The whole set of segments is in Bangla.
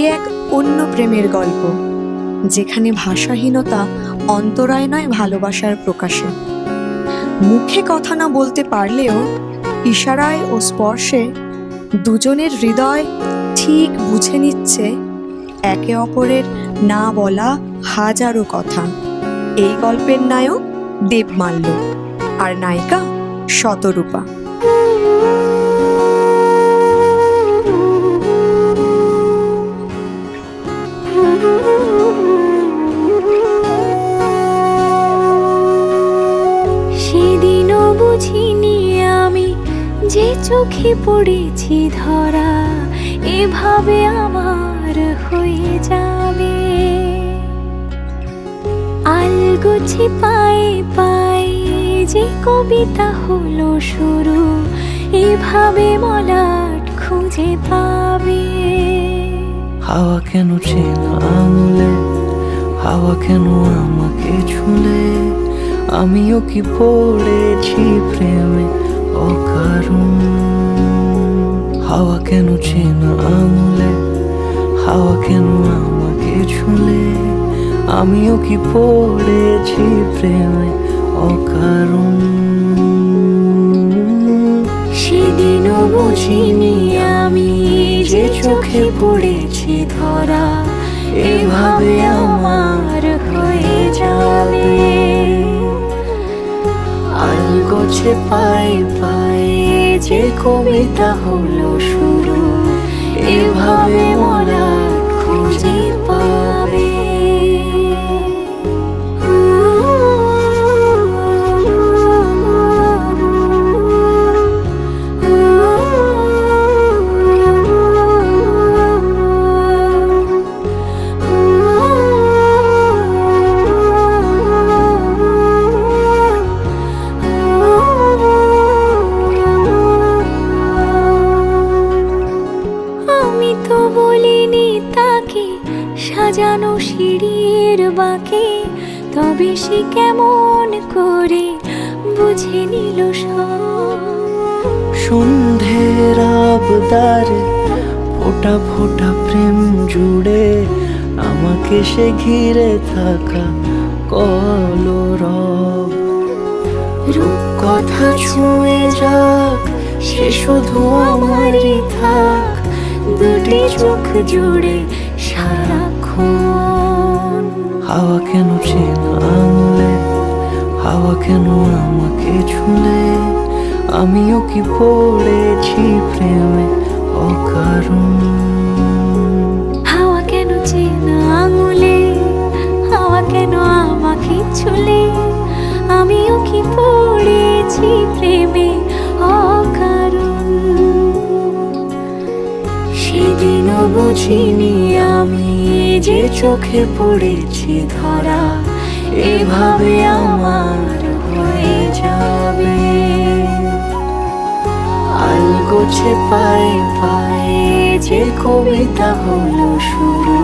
এ এক অন্য প্রেমের গল্প, যেখানে ভাষাহীনতা অন্তরায় নয় ভালোবাসার প্রকাশে। মুখে কথা না বলতে পারলেও ইশারায় ও স্পর্শে দুজনের হৃদয় ঠিক বুঝে নিচ্ছে একে অপরের না বলা হাজারো কথা। এই গল্পের নায়ক দেবমাল্য আর নায়িকা শতরূপা। সেদিনও বুঝিনি আমি যে চোখে পড়েছি ধরা, এভাবে আমার হয়ে যাবে। আলগোছে পায়ে পায়ে যে কবিতা হলো শুরু, এভাবে মলাট খুঁজে পাবে। হাওয়া কেন চেনা আঙুলে, হাওয়া কেন আমাকে ছুলে, আমিও কি পড়েছি প্রেমে অকারণ। হাওয়া কেন চেনা আঙুলে, হাওয়া কেন আমাকে ছুলে, আমিও কি পড়েছি প্রেমে অকারণ। সেদিনও বুঝিনি আমি যে চোখে পড়েছি ধরা, এভাবে আমার হয়ে যাবে। আলগোছে পায়ে পায়ে যে কবিতা হলো শুরু, এভাবে মলাট খুঁজে পাবে। আমি তো বলিনি তাকে সাজানো সিঁড়ির বাঁকে, তবে সে কেমন করে বুঝে নিল সব। সন্ধ্যের আবদারে ফোটা ফোটা প্রেম জুড়ে, আমাকে সে ঘিরে থাকা কলরব। রূপকথা ছুঁয়ে যাক, সে শুধু আমারই থাক, দুটি চোখ জুড়ে সারাক্ষণ। হাওয়া কেন চেনা আঙুলে, হাওয়া কেন আমাকে ছুলে, আমিও কি পড়েছি প্রেমে অকারণ। হাওয়া কেন চেনা আঙুলে, হাওয়া কেন আমাকে ছুলে, আমিও কি পড়েছি প্রেমে অকারণ। সেদিনও বুঝিনি আমি যে চোখে পড়েছি ধরা, এভাবে আমার হয়ে যাবে। আলগোছে পায়ে পায়ে যে কবিতা হলো শুরু,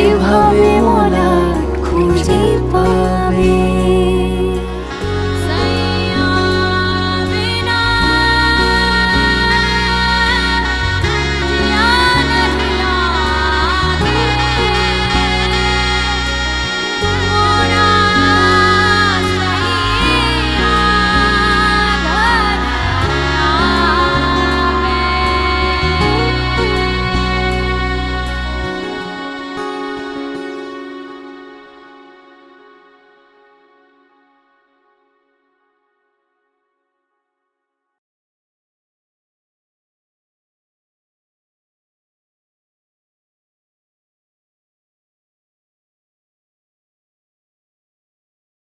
এভাবে মলাট খুঁজে পাবে।